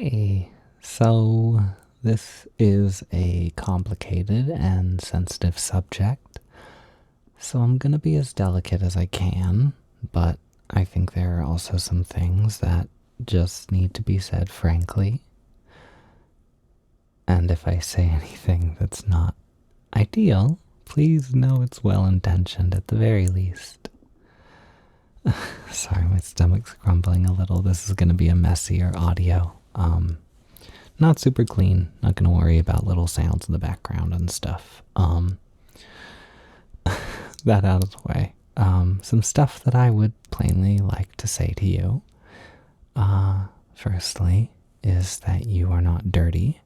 Hey, so this is a complicated and sensitive subject, so I'm gonna be as delicate as I can, but I think there are also some things that just need to be said frankly. And if I say anything that's not ideal, please know it's well intentioned at the very least. Sorry, my stomach's grumbling a little. This is gonna be a messier audio. Not super clean. Not gonna worry about little sounds in the background and stuff. That out of the way. Some stuff that I would plainly like to say to you. Firstly, is that you are not dirty.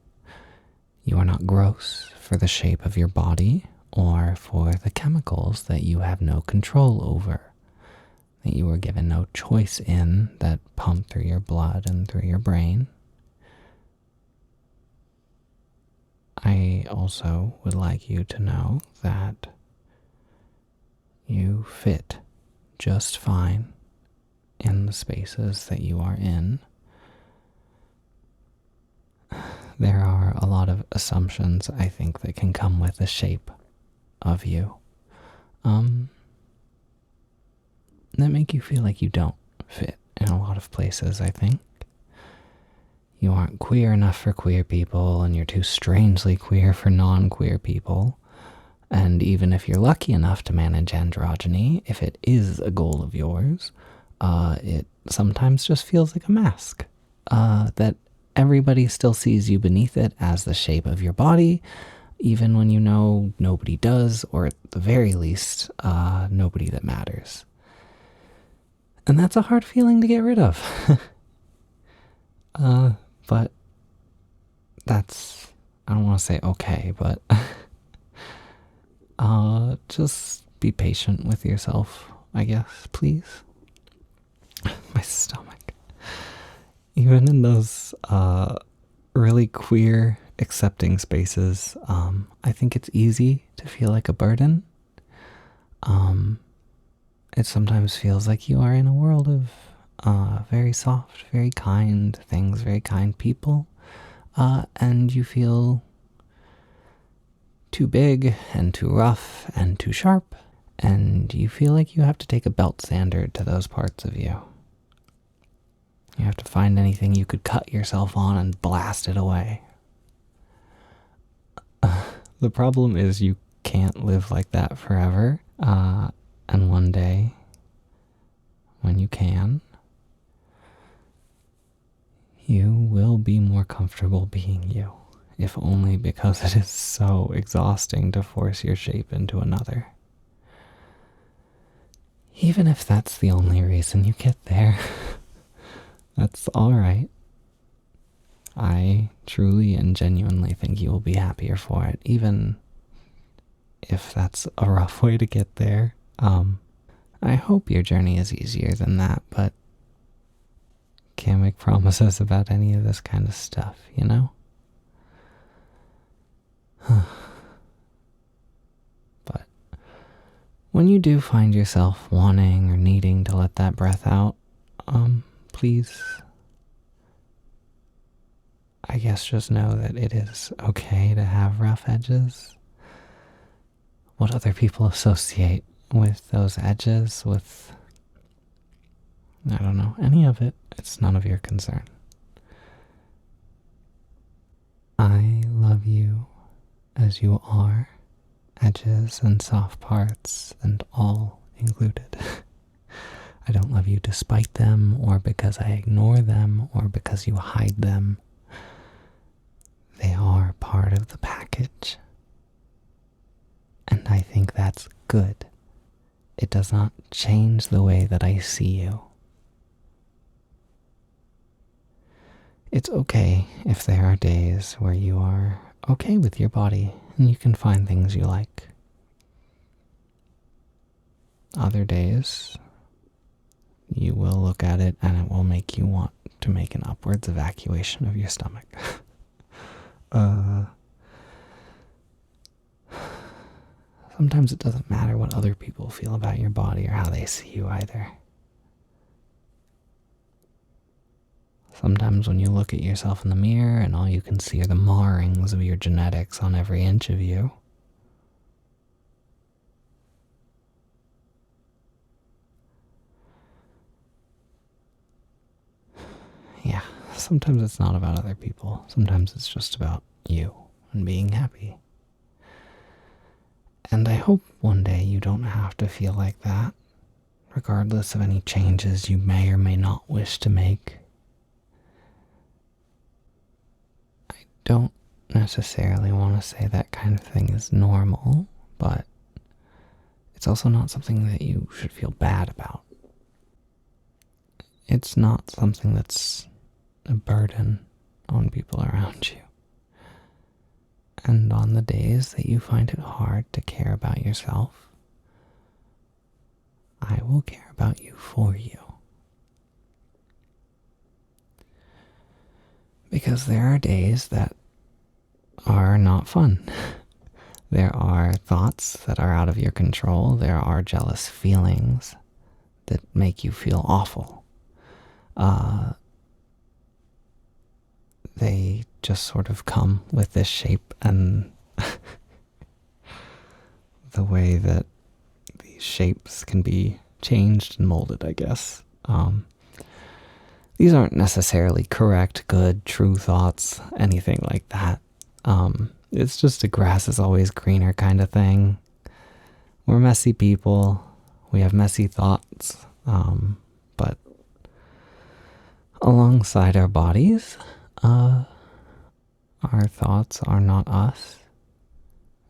You are not gross for the shape of your body or for the chemicals that you have no control over, that you were given no choice in, that pump through your blood and through your brain. I also would like you to know that you fit just fine in the spaces that you are in. There are a lot of assumptions, I think, that can come with the shape of you that make you feel like you don't fit in a lot of places, I think. You aren't queer enough for queer people, and you're too strangely queer for non-queer people. And even if you're lucky enough to manage androgyny, if it is a goal of yours, it sometimes just feels like a mask. That everybody still sees you beneath it as the shape of your body, even when you know nobody does, or at the very least, nobody that matters. And that's a hard feeling to get rid of. But that's, I don't want to say okay, but just be patient with yourself, I guess, please. My stomach. Even in those really queer, accepting spaces, I think it's easy to feel like a burden. It sometimes feels like you are in a world of very soft, very kind things, very kind people, and you feel too big and too rough and too sharp, and you feel like you have to take a belt sander to those parts of you. You have to find anything you could cut yourself on and blast it away. The problem is you can't live like that forever, and one day, when you can, you will be more comfortable being you, if only because it is so exhausting to force your shape into another. Even if that's the only reason you get there, that's alright. I truly and genuinely think you will be happier for it, even if that's a rough way to get there. I hope your journey is easier than that, but can't make promises about any of this kind of stuff, you know? But when you do find yourself wanting or needing to let that breath out, please, I guess just know that it is okay to have rough edges. What other people associate with those edges, with, I don't know, any of it, it's none of your concern. I love you as you are, edges and soft parts and all included. I don't love you despite them, or because I ignore them, or because you hide them. They are part of the package. And I think that's good. It does not change the way that I see you. It's okay if there are days where you are okay with your body and you can find things you like. Other days, you will look at it and it will make you want to make an upwards evacuation of your stomach. Sometimes it doesn't matter what other people feel about your body or how they see you either. Sometimes when you look at yourself in the mirror and all you can see are the marrings of your genetics on every inch of you. Yeah, sometimes it's not about other people. Sometimes it's just about you and being happy. And I hope one day you don't have to feel like that, regardless of any changes you may or may not wish to make. I don't necessarily want to say that kind of thing is normal, but it's also not something that you should feel bad about. It's not something that's a burden on people around you. And on the days that you find it hard to care about yourself, I will care about you for you. Because there are days that are not fun. There are thoughts that are out of your control. There are jealous feelings that make you feel awful. They just sort of come with this shape and the way that these shapes can be changed and molded, I guess. These aren't necessarily correct, good, true thoughts, anything like that. It's just a grass is always greener kind of thing. We're messy people. We have messy thoughts. But alongside our bodies, our thoughts are not us.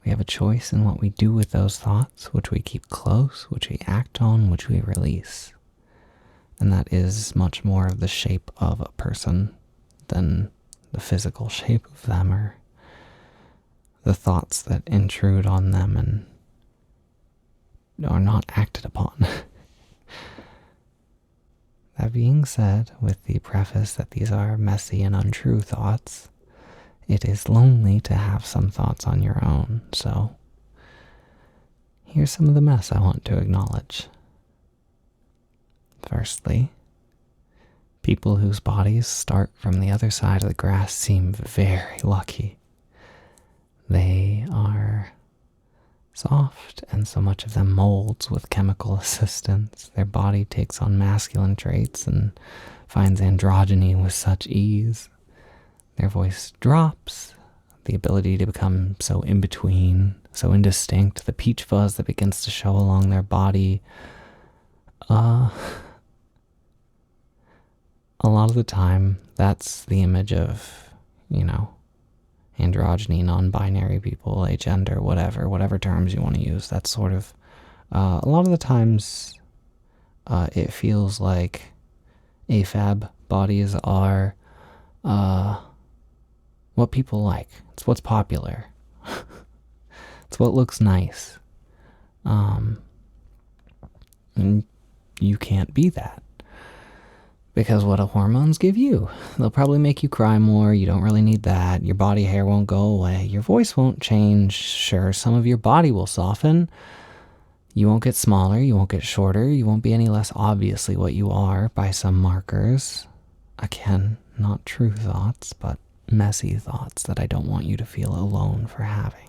We have a choice in what we do with those thoughts, which we keep close, which we act on, which we release. And that is much more of the shape of a person than the physical shape of them or the thoughts that intrude on them and are not acted upon. That being said, with the preface that these are messy and untrue thoughts, it is lonely to have some thoughts on your own, so here's some of the mess I want to acknowledge. Firstly, people whose bodies start from the other side of the grass seem very lucky. They are soft, and so much of them molds with chemical assistance. Their body takes on masculine traits and finds androgyny with such ease. Their voice drops, the ability to become so in-between, so indistinct, the peach fuzz that begins to show along their body. A lot of the time, that's the image of, androgyny, non-binary people, agender, whatever terms you want to use. That's sort of, a lot of the times, it feels like AFAB bodies are, what people like. It's what's popular. It's what looks nice. And you can't be that. Because what do hormones give you? They'll probably make you cry more. You don't really need that. Your body hair won't go away. Your voice won't change. Sure, some of your body will soften. You won't get smaller. You won't get shorter. You won't be any less obviously what you are by some markers. Again, not true thoughts, but messy thoughts that I don't want you to feel alone for having.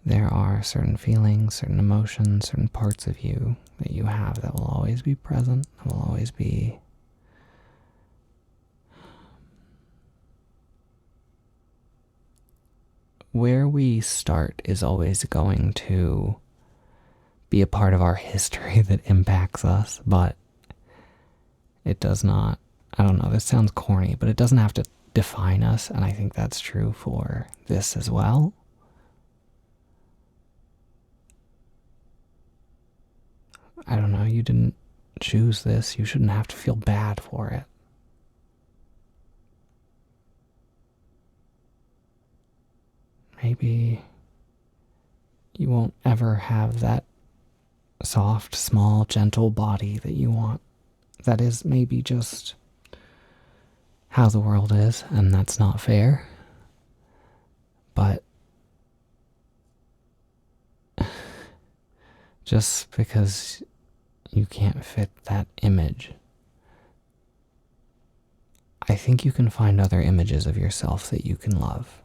There are certain feelings, certain emotions, certain parts of you that you have that will always be present, that will always be where we start is always going to be a part of our history that impacts us, but it does not, I don't know, this sounds corny, but it doesn't have to define us, and I think that's true for this as well. I don't know, you didn't choose this. You shouldn't have to feel bad for it. Maybe you won't ever have that soft, small, gentle body that you want. That is maybe just how the world is, and that's not fair. But just because you can't fit that image, I think you can find other images of yourself that you can love.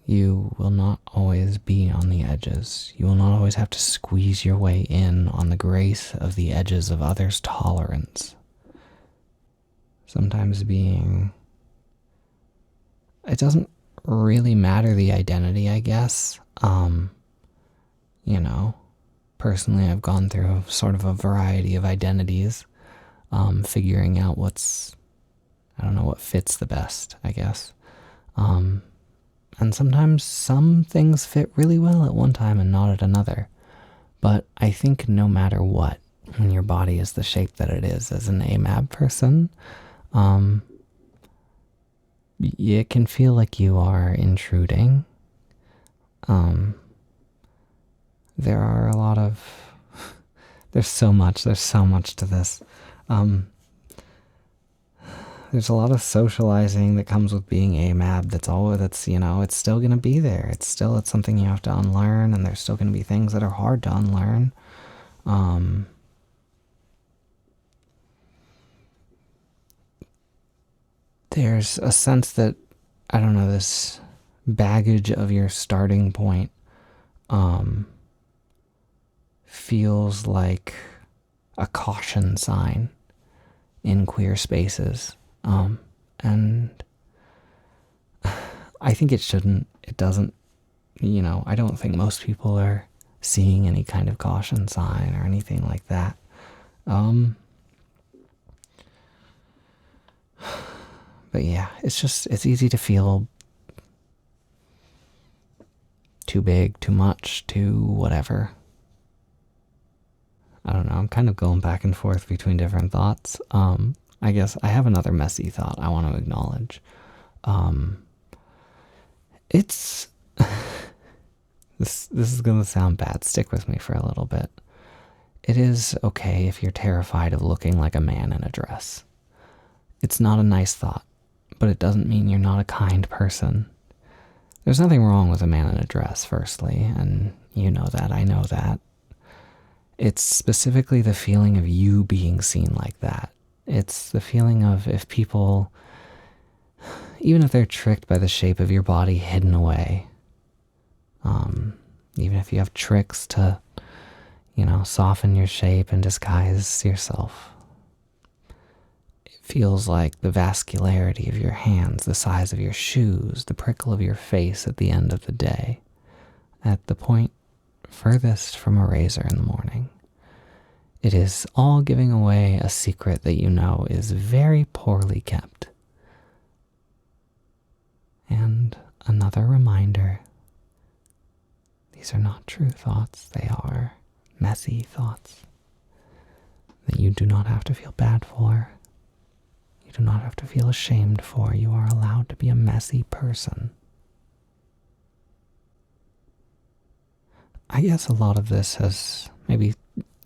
You will not always be on the edges. You will not always have to squeeze your way in on the grace of the edges of others' tolerance. Sometimes it doesn't really matter the identity, I guess. Personally, I've gone through sort of a variety of identities, figuring out what fits the best, I guess. And sometimes some things fit really well at one time and not at another. But I think no matter what, when your body is the shape that it is as an amab person, it can feel like you are intruding. There are a lot of... There's so much to this. There's a lot of socializing that comes with being amab it's still going to be there. It's something you have to unlearn, and there's still going to be things that are hard to unlearn. There's a sense that, this baggage of your starting point feels like a caution sign in queer spaces. And I think it shouldn't. It doesn't, I don't think most people are seeing any kind of caution sign or anything like that. But yeah, it's easy to feel too big, too much, too whatever. I don't know, I'm kind of going back and forth between different thoughts. I guess I have another messy thought I want to acknowledge. This is going to sound bad. Stick with me for a little bit. It is okay if you're terrified of looking like a man in a dress. It's not a nice thought, but it doesn't mean you're not a kind person. There's nothing wrong with a man in a dress, firstly, and you know that, I know that. It's specifically the feeling of you being seen like that. It's the feeling of if people, even if they're tricked by the shape of your body hidden away, even if you have tricks to, soften your shape and disguise yourself, it feels like the vascularity of your hands, the size of your shoes, the prickle of your face at the end of the day, at the point furthest from a razor in the morning. It is all giving away a secret that you know is very poorly kept. And another reminder, these are not true thoughts, they are messy thoughts that you do not have to feel bad for. You do not have to feel ashamed for. You are allowed to be a messy person. I guess a lot of this has, maybe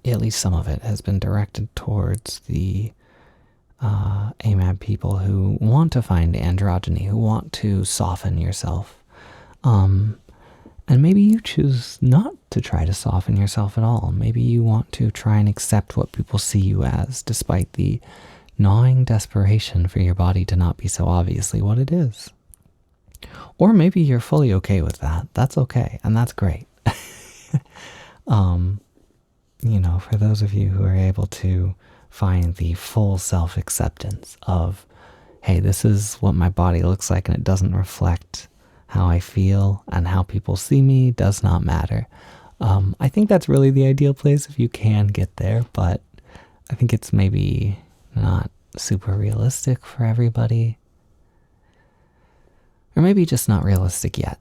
at least some of it, has been directed towards the amab people who want to find androgyny, who want to soften yourself. And maybe you choose not to try to soften yourself at all. Maybe you want to try and accept what people see you as, despite the gnawing desperation for your body to not be so obviously what it is. Or maybe you're fully okay with that. That's okay, and that's great. For those of you who are able to find the full self-acceptance of, hey, this is what my body looks like and it doesn't reflect how I feel, and how people see me does not matter. I think that's really the ideal place if you can get there, but I think it's maybe not super realistic for everybody. Or maybe just not realistic yet.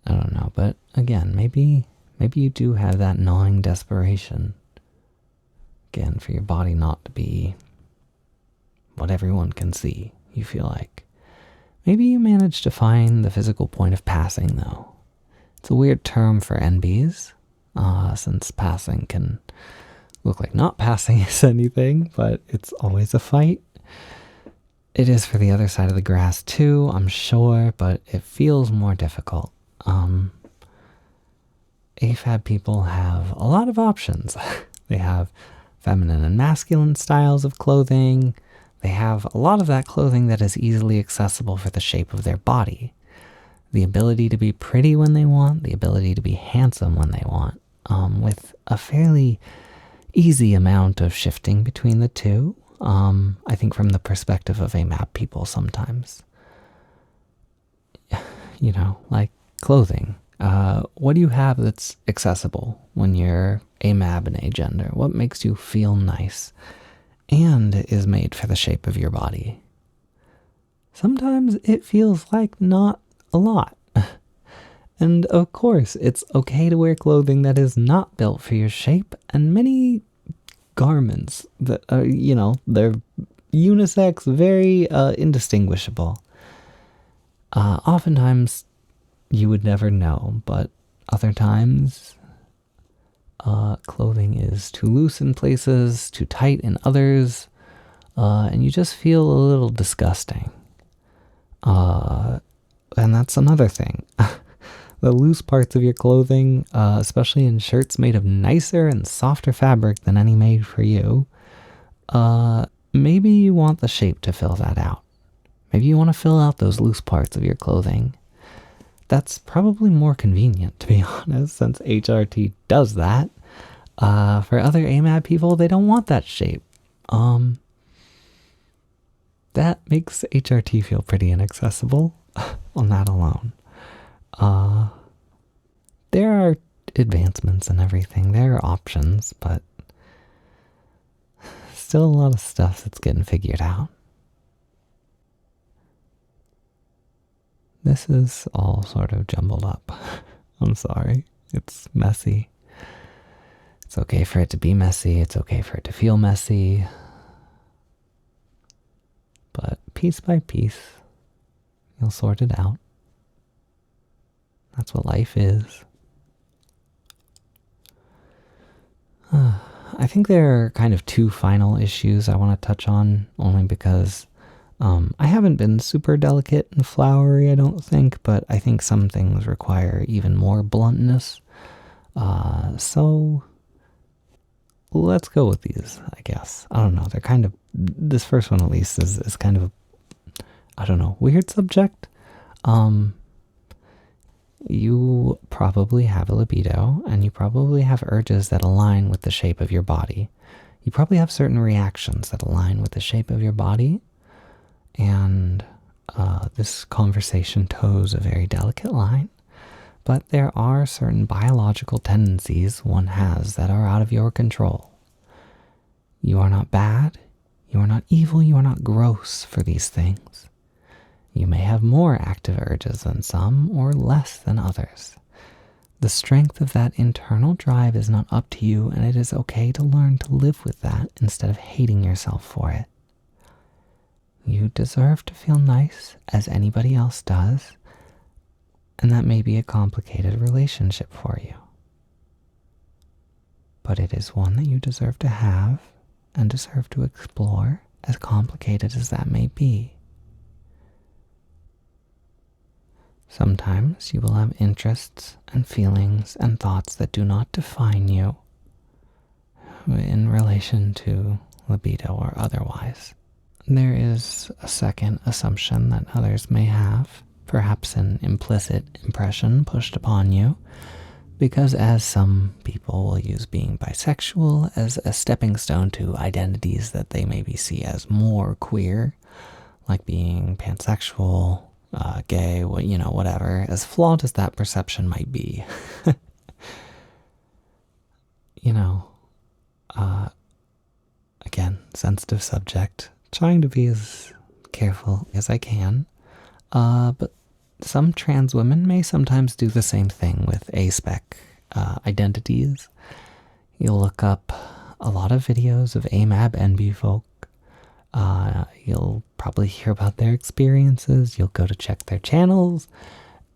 I don't know, but again, maybe you do have that gnawing desperation, again, for your body not to be what everyone can see, you feel like. Maybe you manage to find the physical point of passing, though. It's a weird term for NBs, since passing can look like not passing is anything, but it's always a fight. It is for the other side of the grass too, I'm sure, but it feels more difficult. AFAB people have a lot of options. They have feminine and masculine styles of clothing. They have a lot of that clothing that is easily accessible for the shape of their body. The ability to be pretty when they want, the ability to be handsome when they want, with a fairly easy amount of shifting between the two. I think from the perspective of amab people sometimes. Like clothing. What do you have that's accessible when you're amab and agender? What makes you feel nice and is made for the shape of your body? Sometimes it feels like not a lot. And of course, it's okay to wear clothing that is not built for your shape, and many garments that are, they're unisex, very indistinguishable. Oftentimes, you would never know, but other times, clothing is too loose in places, too tight in others, and you just feel a little disgusting. And that's another thing. The loose parts of your clothing, especially in shirts made of nicer and softer fabric than any made for you, maybe you want the shape to fill that out. Maybe you want to fill out those loose parts of your clothing. That's probably more convenient, to be honest, since HRT does that. For other amab people, they don't want that shape. That makes HRT feel pretty inaccessible on that alone. There are advancements and everything. There are options, but still a lot of stuff that's getting figured out. This is all sort of jumbled up. I'm sorry. It's messy. It's okay for it to be messy. It's okay for it to feel messy. But piece by piece, you'll sort it out. That's what life is. I think there are kind of two final issues I want to touch on, only because I haven't been super delicate and flowery, I don't think, but I think some things require even more bluntness. So let's go with these, I guess. I don't know, they're kind of, this first one at least is kind of, weird subject. You probably have a libido, and you probably have urges that align with the shape of your body. You probably have certain reactions that align with the shape of your body, and this conversation toes a very delicate line, but there are certain biological tendencies one has that are out of your control. You are not bad, you are not evil, you are not gross for these things. You may have more active urges than some, or less than others. The strength of that internal drive is not up to you, and it is okay to learn to live with that instead of hating yourself for it. You deserve to feel nice, as anybody else does, and that may be a complicated relationship for you. But it is one that you deserve to have, and deserve to explore, as complicated as that may be. Sometimes you will have interests and feelings and thoughts that do not define you in relation to libido or otherwise. There is a second assumption that others may have, perhaps an implicit impression pushed upon you, because as some people will use being bisexual as a stepping stone to identities that they maybe see as more queer, like being pansexual, gay, whatever, as flawed as that perception might be. Again, sensitive subject, trying to be as careful as I can, but some trans women may sometimes do the same thing with aspec identities. You'll look up a lot of videos of amab nb folk. You'll probably hear about their experiences, you'll go to check their channels,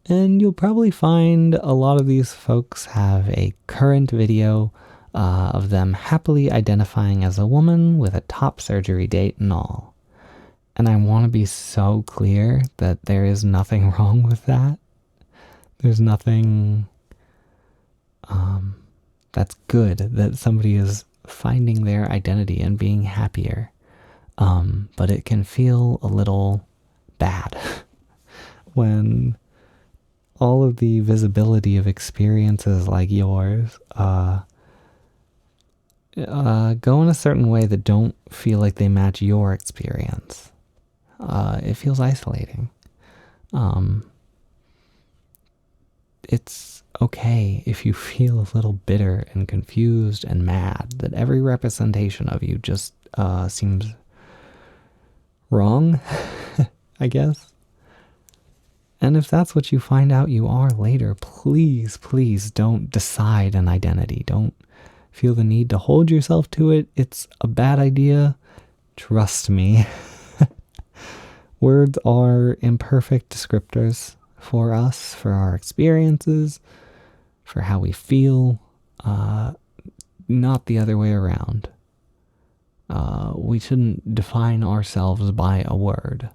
and you'll probably find a lot of these folks have a current video of them happily identifying as a woman with a top surgery date and all. And I want to be so clear that there is nothing wrong with that. There's nothing that's good that somebody is finding their identity and being happier. But it can feel a little bad when all of the visibility of experiences like yours go in a certain way that don't feel like they match your experience. It feels isolating. It's okay if you feel a little bitter and confused and mad that every representation of you just seems wrong, I guess. And if that's what you find out you are later, please, please don't decide an identity. Don't feel the need to hold yourself to it. It's a bad idea. Trust me. Words are imperfect descriptors for us, for our experiences, for how we feel, not the other way around. We shouldn't define ourselves by a word,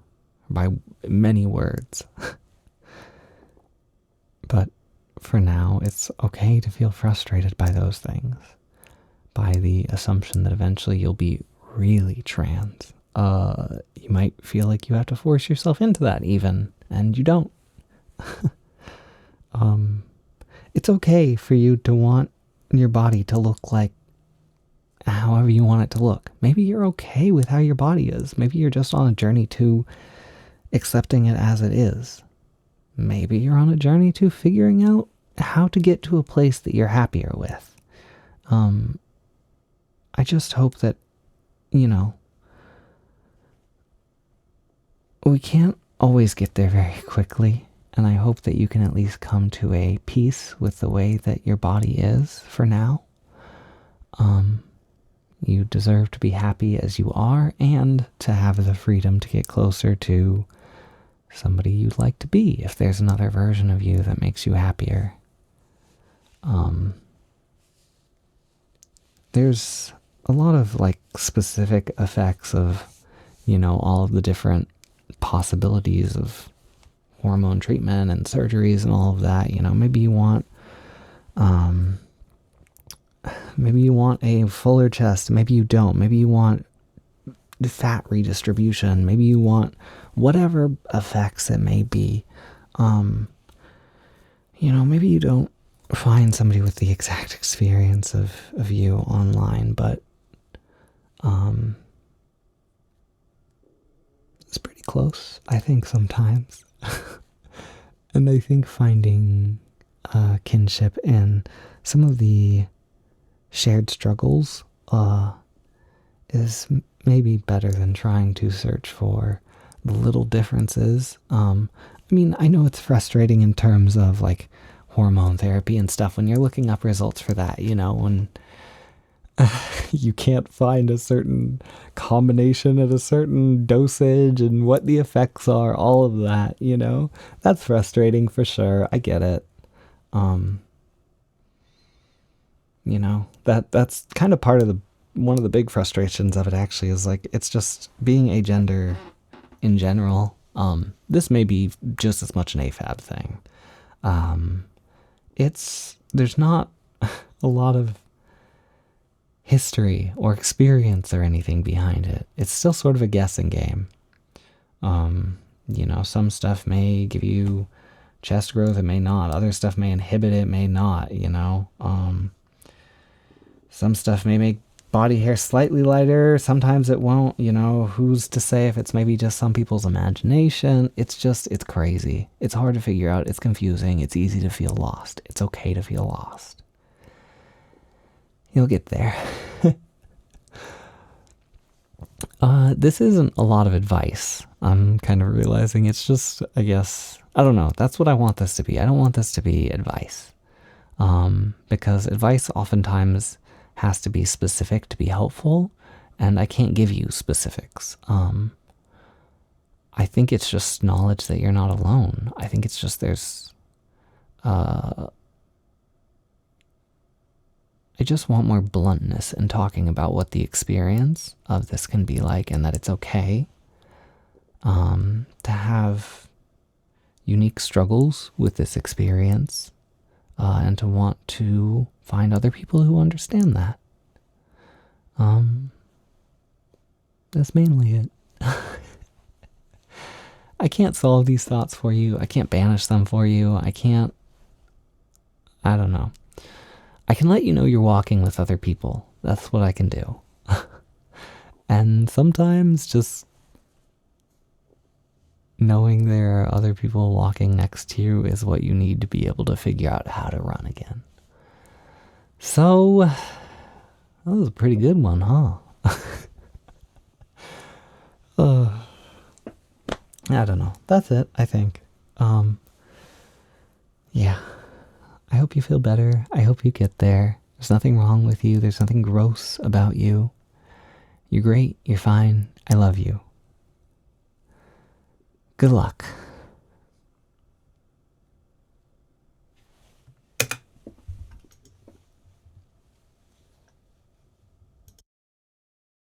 by many words. But for now, it's okay to feel frustrated by those things, by the assumption that eventually you'll be really trans. You might feel like you have to force yourself into that even, and you don't. It's okay for you to want your body to look like however you want it to look. Maybe you're okay with how your body is. Maybe you're just on a journey to accepting it as it is. Maybe you're on a journey to figuring out how to get to a place that you're happier with. I just hope that, we can't always get there very quickly. And I hope that you can at least come to a peace with the way that your body is for now. You deserve to be happy as you are and to have the freedom to get closer to somebody you'd like to be if there's another version of you that makes you happier. There's a lot of specific effects of, all of the different possibilities of hormone treatment and surgeries and all of that. Maybe you want a fuller chest, maybe you don't, maybe you want the fat redistribution, maybe you want whatever effects it may be. Maybe you don't find somebody with the exact experience of you online, but it's pretty close, I think, sometimes. And I think finding kinship in some of the shared struggles is maybe better than trying to search for the little differences. I know it's frustrating in terms of hormone therapy and stuff when you're looking up results for that, when you can't find a certain combination at a certain dosage and what the effects are, all of that, that's frustrating for sure. I get it. That's kind of part of one of the big frustrations of it actually is it's just being agender in general. This may be just as much an AFAB thing. There's not a lot of history or experience or anything behind it. It's still sort of a guessing game. Some stuff may give you chest growth, it may not. Other stuff may inhibit it, may not, Some stuff may make body hair slightly lighter, sometimes it won't, who's to say if it's maybe just some people's imagination. It's crazy. It's hard to figure out, it's confusing, it's easy to feel lost. It's okay to feel lost. You'll get there. This isn't a lot of advice. I'm kind of realizing it's just, I guess, I don't know. That's what I want this to be. I don't want this to be advice. Because advice oftentimes has to be specific to be helpful, and I can't give you specifics. I think it's just knowledge that you're not alone. I think it's just there's I just want more bluntness in talking about what the experience of this can be like, and that it's okay to have unique struggles with this experience, and to want to find other people who understand that. That's mainly it. I can't solve these thoughts for you. I can't banish them for you. I don't know. I can let you know you're walking with other people. That's what I can do. And sometimes just knowing there are other people walking next to you is what you need to be able to figure out how to run again. So, that was a pretty good one, huh? I don't know. That's it, I think. Yeah. I hope you feel better. I hope you get there. There's nothing wrong with you. There's nothing gross about you. You're great. You're fine. I love you. Good luck.